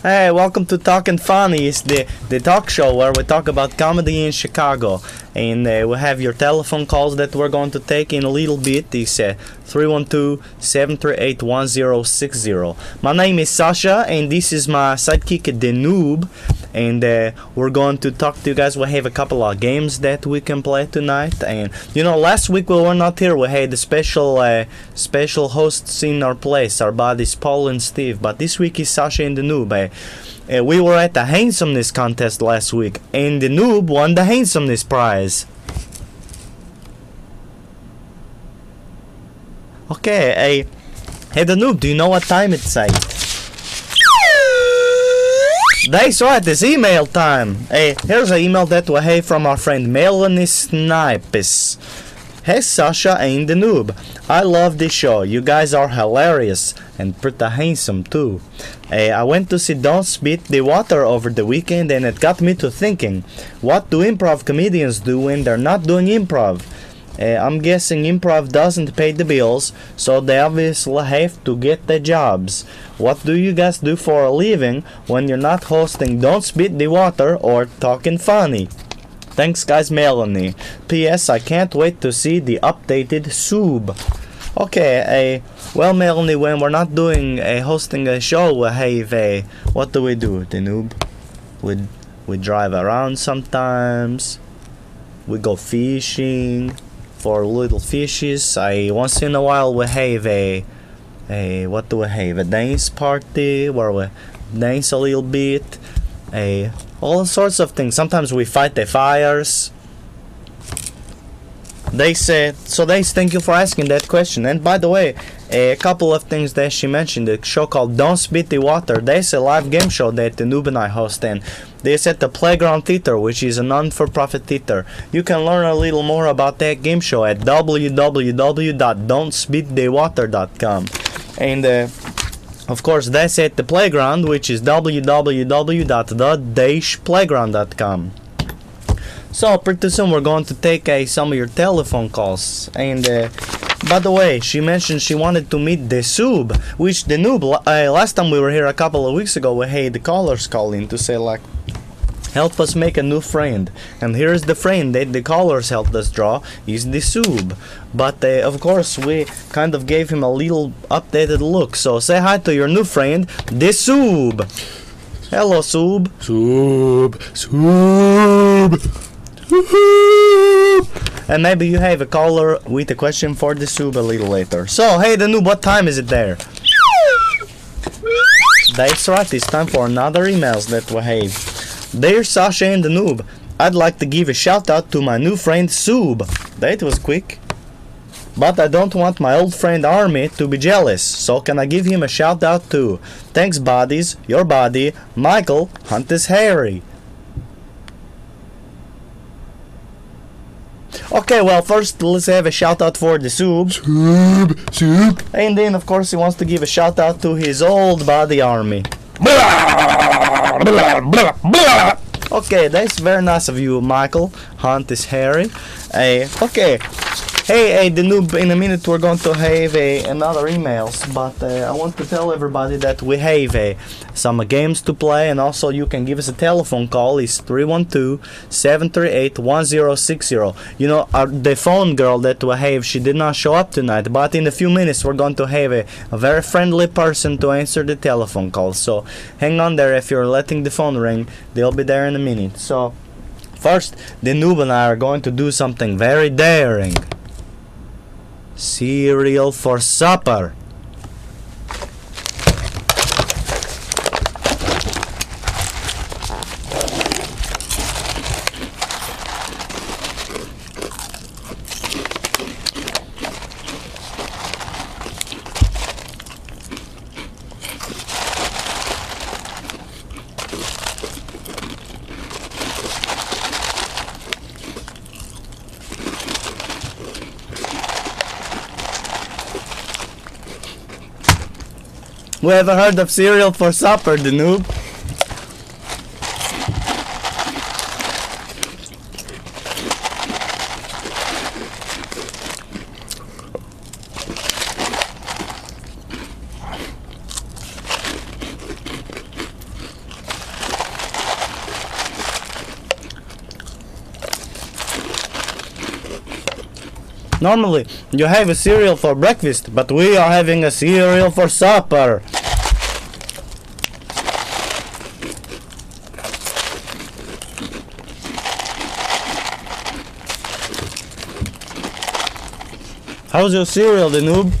Hey, welcome to Talkin' Funny. It's the talk show where we talk about comedy in Chicago. And we have your telephone calls that we're going to take in a little bit. It's 312-738-1060. My name is Sasha, and this is my sidekick, The Noob. And we're going to talk to you guys. We have a couple of games that we can play tonight. And, you know, last week we were not here. We had the special hosts in our place. Our buddies Paul and Steve. But this week is Sasha and The Noob. We were at the handsomeness contest last week, and the noob won the handsomeness prize. Okay, hey the noob, do you know what time it's at? That's right, it's email time. Hey, here's an email that we have from our friend Melanie Snipes. Hey Sasha and the noob, I love this show. You guys are hilarious and pretty handsome too. I went to see Don't Spit the Water over the weekend, and it got me to thinking, what do improv comedians do when they're not doing improv? I'm guessing improv doesn't pay the bills, so they obviously have to get the jobs. What do you guys do for a living when you're not hosting Don't Spit the Water or Talkin' Funny? Thanks guys, Melanie. P.S. I can't wait to see the updated Sub. Okay, well Melanie, when we're not doing hosting a show, we have what do? The noob? We drive around sometimes. We go fishing for little fishes. Once in a while we have what do we have? A dance party where we dance a little bit. All sorts of things. Sometimes we fight the fires. Thank you for asking that question. And by the way, a couple of things that she mentioned, a show called Don't Spit the Water. That's a live game show that the noob and I host, and this at the Playground Theater, which is a non-for-profit theater. You can learn a little more about that game show at www.don'tspitthewater.com. And of course, that's at the Playground, which is www.the-playground.com. So pretty soon we're going to take some of your telephone calls. And by the way, she mentioned she wanted to meet the Sub, which the noob, last time we were here a couple of weeks ago, we had the callers call in to say like, help us make a new friend. And here's the friend that the callers helped us draw, is the Sub. But of course we kind of gave him a little updated look. So say hi to your new friend, the Sub. Hello Sub. Sub. And maybe you have a caller with a question for the Sub a little later. So, hey the noob, what time is it there? That's right, it's time for another emails that we have. Dear Sasha and the noob, I'd like to give a shout out to my new friend Sub. That was quick. But I don't want my old friend Army to be jealous, so can I give him a shout out too? Thanks buddies, your buddy, Michael Hunter's Harry. Okay, well, first let's have a shout out for the Sub. Sub. And then, of course, he wants to give a shout out to his old buddy Army. Okay, that's very nice of you, Michael. Hunt is Harry. Okay. Hey, the noob, in a minute we're going to have another emails, but I want to tell everybody that we have some games to play, and also you can give us a telephone call. It's 312-738-1060. You know, the phone girl that we have, she did not show up tonight, but in a few minutes we're going to have a very friendly person to answer the telephone call. So hang on there if you're letting the phone ring. They'll be there in a minute. So first, the noob and I are going to do something very daring. Cereal for supper. We ever heard of cereal for supper, the noob? Normally, you have a cereal for breakfast, but we are having a cereal for supper. How's your cereal, the noob?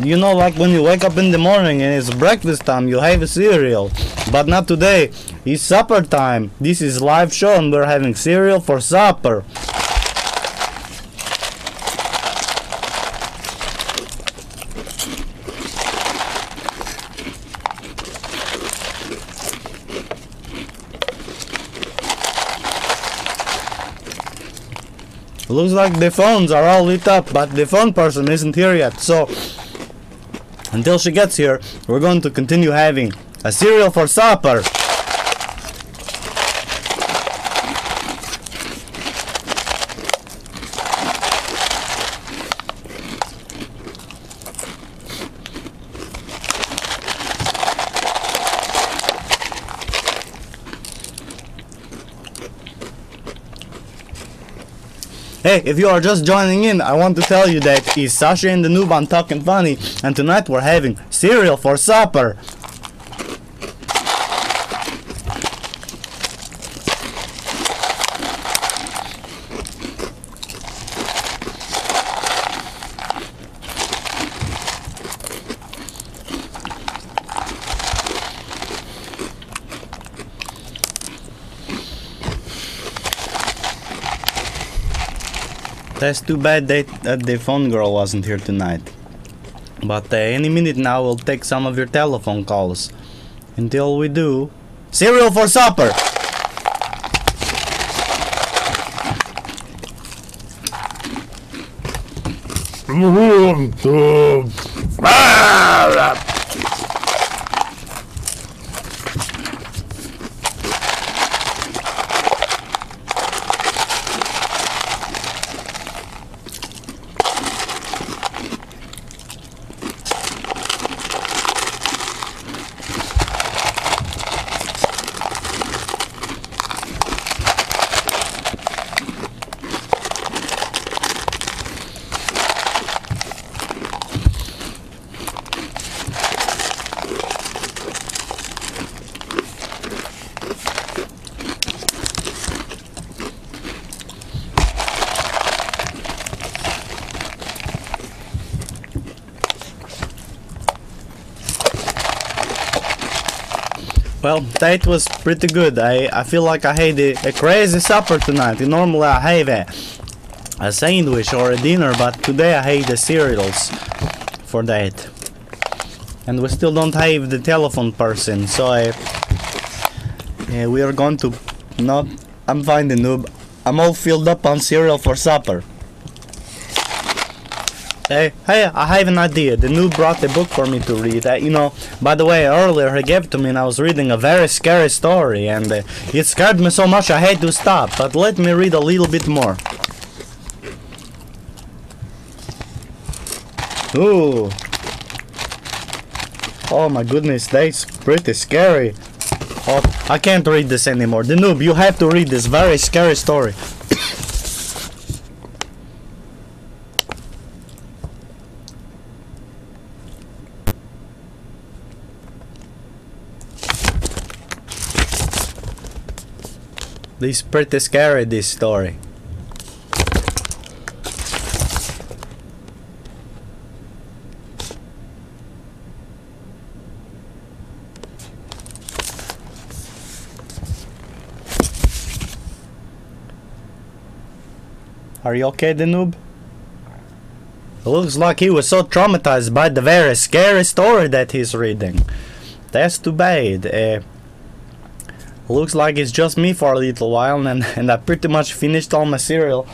You know, like when you wake up in the morning and it's breakfast time, you have a cereal. But not today. It's supper time. This is live show and we're having cereal for supper. Looks like the phones are all lit up, but the phone person isn't here yet, so until she gets here, we're going to continue having a cereal for supper. Hey, if you are just joining in, I want to tell you that it's Sasha and The Noob on Talkin Funny, and tonight we're having cereal for supper. That's too bad that the phone girl wasn't here tonight. But any minute now we'll take some of your telephone calls. Until we do, cereal for supper! Well, that was pretty good. I feel like I had a crazy supper tonight. Normally I have a sandwich or a dinner, but today I had the cereals for that. And we still don't have the telephone person, so we are going to not... I'm fine, the noob. I'm all filled up on cereal for supper. Hey, I have an idea. The noob brought a book for me to read. You know, by the way, earlier he gave it to me and I was reading a very scary story, and it scared me so much I had to stop. But let me read a little bit more. Ooh. Oh my goodness, that's pretty scary. Oh, I can't read this anymore. The noob, you have to read this very scary story. This is pretty scary, this story. Are you okay, the noob? It looks like he was so traumatized by the very scary story that he's reading. That's too bad. Looks like it's just me for a little while, and I pretty much finished all my cereal.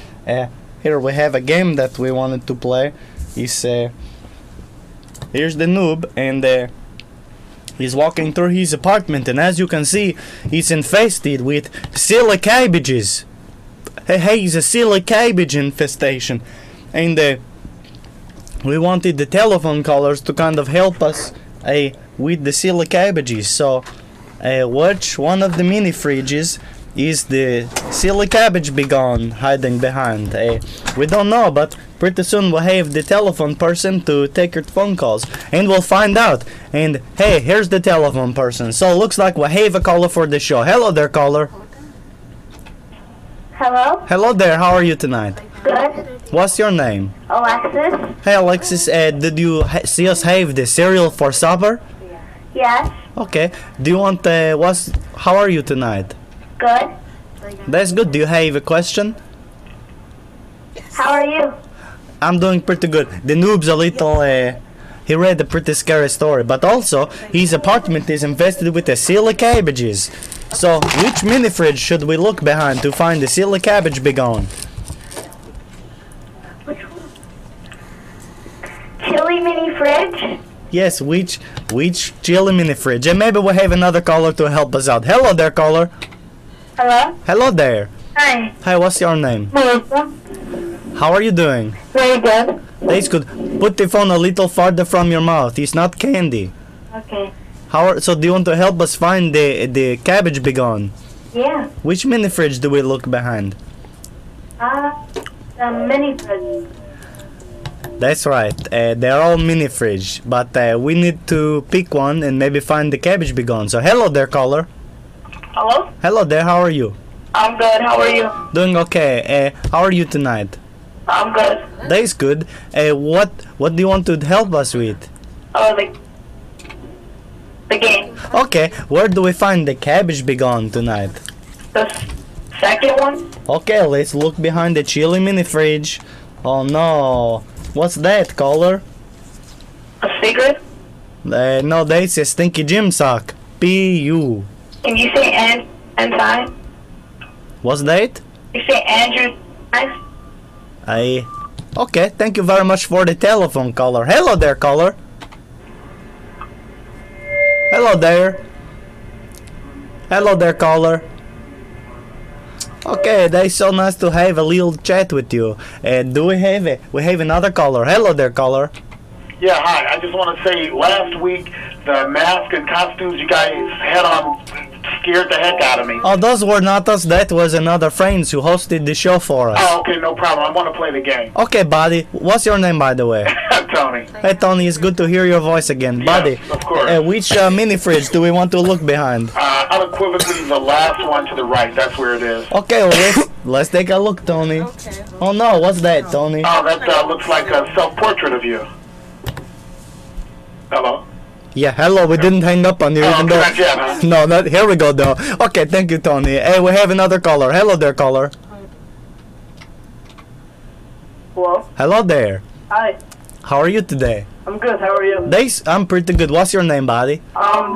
Here we have a game that we wanted to play. Here's the noob, and he's walking through his apartment, and as you can see, he's infested with silly cabbages. Hey, he's a silly cabbage infestation, and we wanted the telephone callers to kind of help us with the silly cabbages. So, which one of the mini fridges is the silly cabbage be gone hiding behind? We don't know, but pretty soon we'll have the telephone person to take your phone calls, and we'll find out. And hey, here's the telephone person. So looks like we have a caller for the show. Hello there, caller. Hello? Hello there, how are you tonight? Good. What's your name? Alexis? Hey Alexis, did you see us have the cereal for supper? Yes. Okay. Do you want how are you tonight? Good. That's good. Do you have a question? How are you? I'm doing pretty good. The noob's a little he read a pretty scary story, but also his apartment is infested with the silly cabbages. So which mini fridge should we look behind to find the silly cabbage be gone? Which one? Chili mini fridge? Yes, which chili mini fridge? And maybe we'll have another caller to help us out. Hello there, caller. Hello? Hello there. Hi. Hi, what's your name? Melissa. How are you doing? Very good. That's good. Put the phone a little farther from your mouth. It's not candy. Okay. So do you want to help us find the cabbage be gone? Yeah. Which mini fridge do we look behind? The mini fridge. That's right. They're all mini fridge, but we need to pick one and maybe find the cabbage be gone. So hello there, caller. Hello? Hello there. How are you? I'm good. How are you? Doing okay. How are you tonight? I'm good. That's good. What do you want to help us with? The game. Okay. Where do we find the cabbage be gone tonight? The second one? Okay, let's look behind the chili mini fridge. Oh no. What's that, caller? A secret? No, that's a stinky gym sock. P.U. Can you say and time? What's that? You say Andrew time? Okay, thank you very much for the telephone, caller. Hello there, caller. Hello there. Hello there, caller. Okay, that's so nice to have a little chat with you. Do we have another caller? Hello there, caller. Yeah, hi. I just want to say, last week, the mask and costumes you guys had on scared the heck out of me. Oh, those were not us. That was another friends who hosted the show for us. Oh, okay, no problem. I want to play the game. Okay, buddy. What's your name, by the way? Tony. Hey, Tony. It's good to hear your voice again, buddy. Yes, of course. Which mini fridge do we want to look behind? Unequivocally, the last one to the right. That's where it is. Okay, well, let's take a look, Tony. Okay. Oh no, what's that, Tony? Oh, that looks like a self-portrait of you. Hello? Yeah, hello. We didn't hang up on you, Oh, even though. not yet, huh? No, not here we go though. Okay, thank you, Tony. Hey, we have another caller. Hello there, caller. Hello? Hello there. Hi. How are you today? I'm good. How are you? I'm pretty good. What's your name, buddy?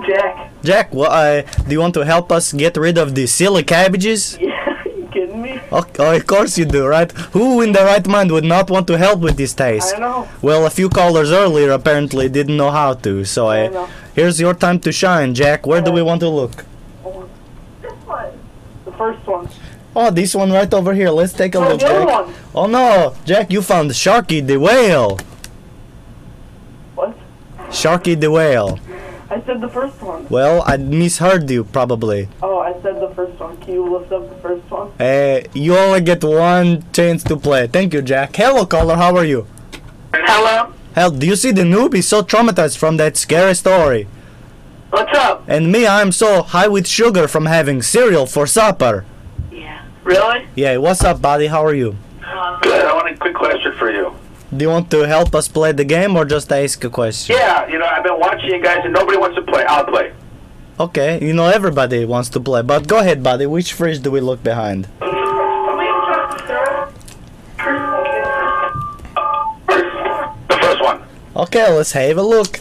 Jack. Jack. Well, do you want to help us get rid of the silly cabbages? Yeah, you kidding me? Okay, of course you do, right? Who in their right mind would not want to help with this task? I know. Well, a few callers earlier apparently didn't know how to, so I know. here's your time to shine, Jack. Where do we want to look? This one. The first one. Oh, this one right over here. Let's take a No, look, the other Jack. one. Oh no, Jack, you found Sharky the whale. What? Sharky the whale. I said the first one. Well, I misheard you probably. Oh, I said the first one. Can you lift up the first one? You only get one chance to play. Thank you, Jack. Hello, caller. How are you? Hello? Hell, do you see the noob? He's so traumatized from that scary story. What's up? And me, I'm so high with sugar from having cereal for supper. Yeah. Really? Yeah, what's up, buddy? How are you? Good. I want a quick question for you. Do you want to help us play the game or just ask a question? Yeah, I've been watching you guys and nobody wants to play. I'll play. Okay, everybody wants to play, but go ahead, buddy. Which fridge do we look behind? The first one. Okay, let's have a look.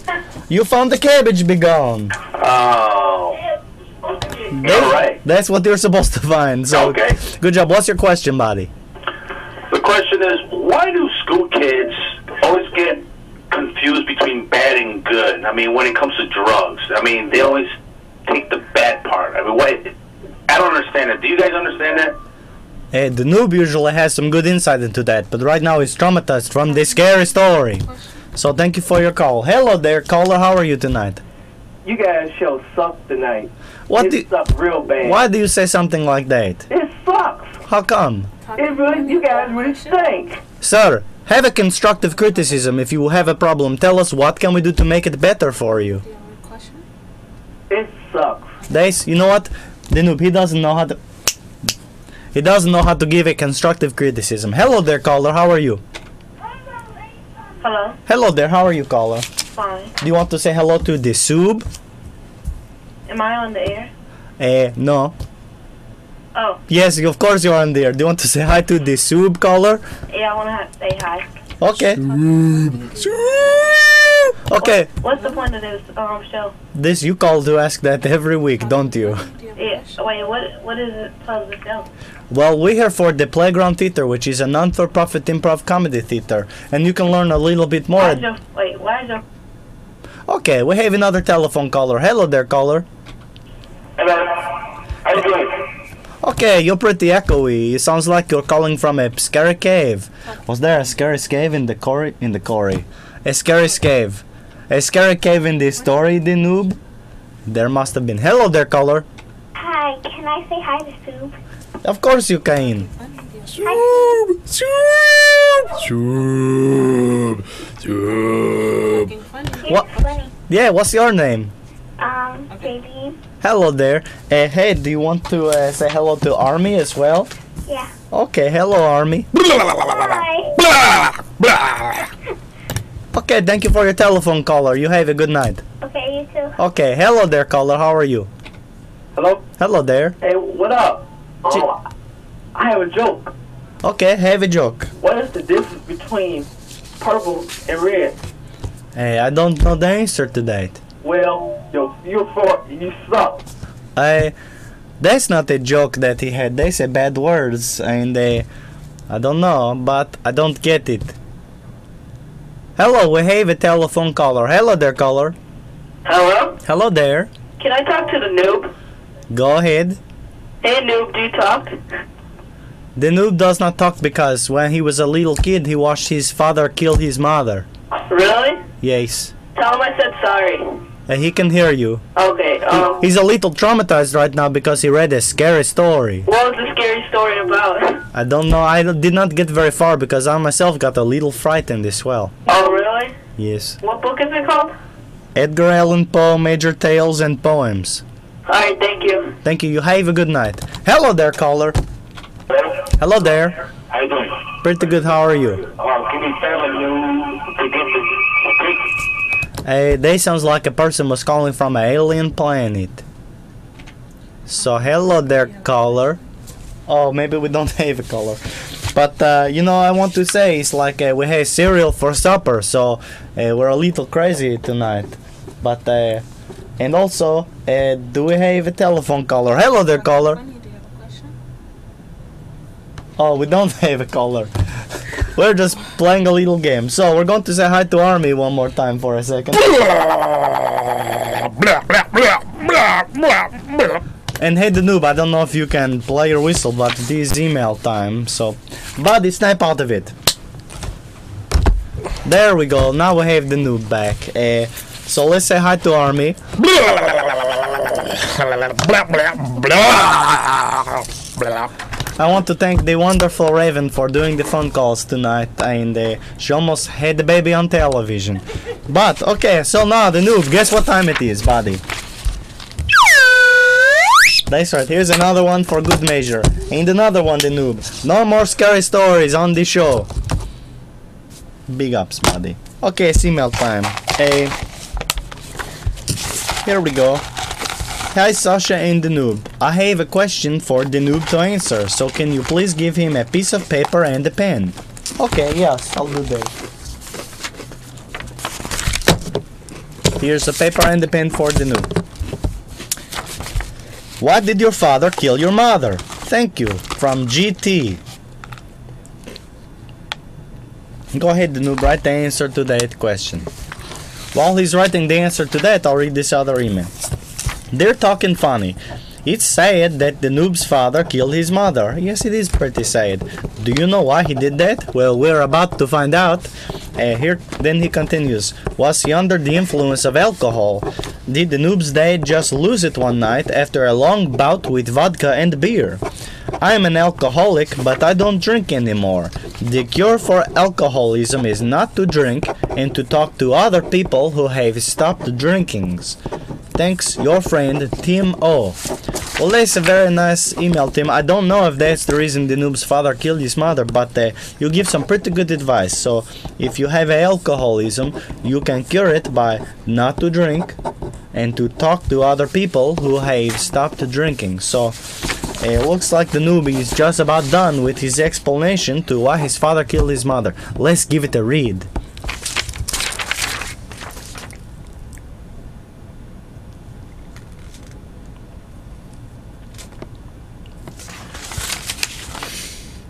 You found the cabbage be gone. Oh. All right. That's what you're supposed to find. So, Okay. good job. What's your question, buddy? The question is, why do school kids always get confused between bad and good? I mean, when it comes to drugs, I mean, they always take the bad part. I mean, why? I don't understand it. Do you guys understand that? The noob usually has some good insight into that, but right now he's traumatized from this scary story. So thank you for your call. Hello there, caller. How are you tonight? You guys show suck tonight. What It sucks real bad. Why do you say something like that? It sucks. How come? You guys really stink. Sir, have a constructive criticism. If you have a problem, tell us what can we do to make it better for you. It sucks. Dace, you know what? The noob, he doesn't know how to give a constructive criticism. Hello there, caller. How are you? Hello? Hello there. How are you, caller? Fine. Do you want to say hello to the sub? Am I on the air? No. Oh, Yes, of course you are on there. Do you want to say hi to the sub, caller? yeah, I want to say hi. Okay. Okay. What's the point of this show? This you call to ask that every week, don't you? Yeah, wait, what is it part of the show? Well, we're here for the Playground Theater, which is a non-for-profit improv comedy theater, and you can learn a little bit more. Why is your... Okay, we have another telephone caller. Hello there, caller. Hello. How you doing? Okay, you're pretty echoey. It sounds like you're calling from a scary cave. Was there a scary cave in the quarry? A scary cave. A scary cave in the story, the noob? There must have been. Hello there, caller. Hi, can I say hi to Soup? Of course you can. What? Funny. Yeah, what's your name? Baby. Hello there. Hey, do you want to say hello to Army as well? Yeah. Okay, hello Army. Hi. Okay, thank you for your telephone caller. You have a good night. Okay, you too. Okay, hello there caller. How are you? Hello? Hello there. Hey, what up? I have a joke. Okay, have a joke. What is the difference between purple and red? Hey, I don't know the answer to that. Well, you suck. That's not a joke that he had. They say bad words and I don't know, but I don't get it. Hello, we have a telephone caller. Hello there, caller. Hello? Hello there. Can I talk to the noob? Go ahead. Hey, noob, do you talk? The noob does not talk because when he was a little kid, he watched his father kill his mother. Really? Yes. Tell him I said sorry. He can hear you. Okay, He's a little traumatized right now because he read a scary story. what was the scary story about? I don't know. I did not get very far because I myself got a little frightened as well. Oh, really? Yes. What book is it called? Edgar Allan Poe, Major Tales and Poems. Alright, thank you. Thank you. You have a good night. Hello there, caller. Hello there. How you doing? Pretty good. How are you? Can you tell me to get the They sounds like a person was calling from an alien planet. So hello there, caller. Oh, maybe we don't have a caller. But you know, I want to say it's like we had cereal for supper, so we're a little crazy tonight. But and also, do we have a telephone caller? Hello there, caller. Oh, we don't have a caller. We're just playing a little game. So we're going to say hi to Army one more time for a second. And hey, the noob, I don't know if you can play your whistle, but it is email time. So, buddy, snap out of it. There we go. Now we have the noob back. So let's say hi to Army. I want to thank the wonderful Raven for doing the phone calls tonight, and she almost had the baby on television. But okay, so now the noob, guess what time it is, buddy? That's right, here's another one for good measure. And another one, the noob. No more scary stories on the show. Big ups, buddy. Okay, it's email time. Here we go. Hi, Sasha and the Noob. I have a question for the noob to answer, so can you please give him a piece of paper and a pen? Okay, yes, I'll do that. Here's a paper and a pen for the noob. Why did your father kill your mother? Thank you. From GT. Go ahead, the noob, write the answer to that question. While he's writing the answer to that, I'll read this other email. They're talking funny. It's sad that the noob's father killed his mother. Yes, it is pretty sad. Do you know why he did that? Well, we're about to find out. Then he continues. Was he under the influence of alcohol? Did the noob's dad just lose it one night after a long bout with vodka and beer? I am an alcoholic, but I don't drink anymore. The cure for alcoholism is not to drink and to talk to other people who have stopped drinking. Thanks, your friend, Tim O. Well, that's a very nice email, Tim. I don't know if that's the reason the noob's father killed his mother, but you give some pretty good advice. So, if you have alcoholism, you can cure it by not to drink and to talk to other people who have stopped drinking. So, it looks like the noob is just about done with his explanation to why his father killed his mother. Let's give it a read.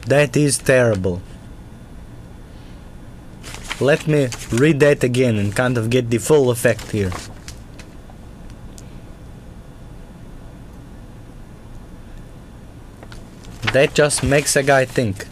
That is terrible. Let me read that again and kind of get the full effect here. That just makes a guy think.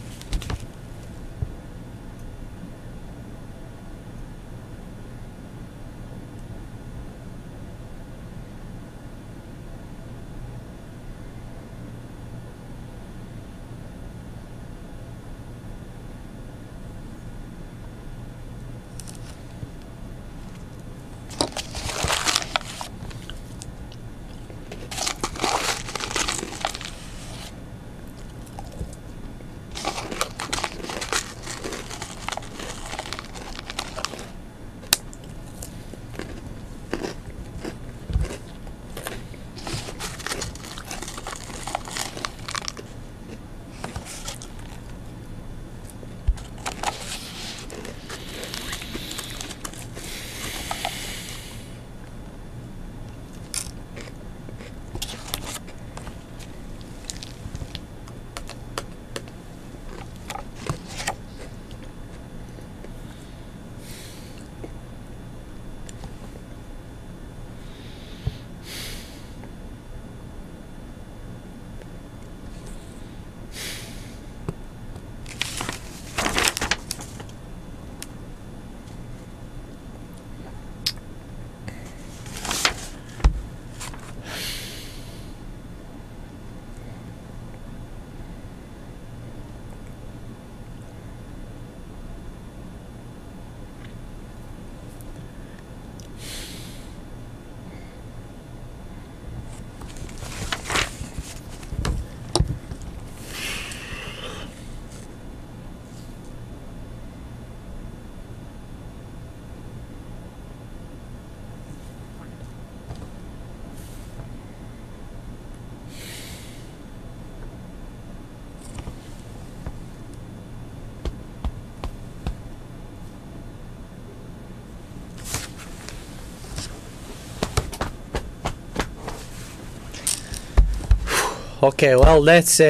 Okay, well, that's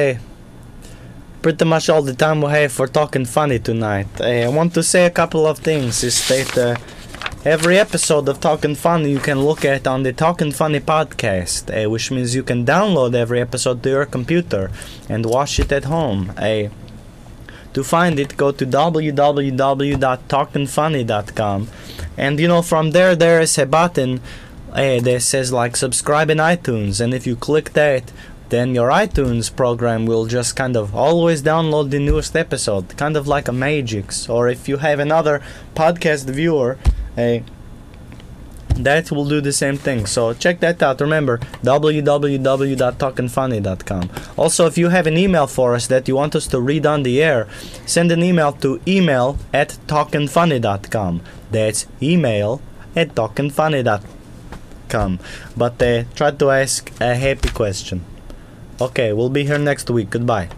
pretty much all the time we have for Talking Funny tonight. I want to say a couple of things. Is that every episode of Talking Funny you can look at on the Talking Funny podcast, which means you can download every episode to your computer and watch it at home. To find it, go to www.talkinfunny.com, and from there is a button that says like subscribe in iTunes, and if you click that, then your iTunes program will just kind of always download the newest episode, kind of like a Magix. Or if you have another podcast viewer, that will do the same thing. So check that out. Remember, www.talkinfunny.com. Also, if you have an email for us that you want us to read on the air, send an email to email@talkinfunny.com. That's email@talkinfunny.com. But try to ask a happy question. Okay, we'll be here next week. Goodbye.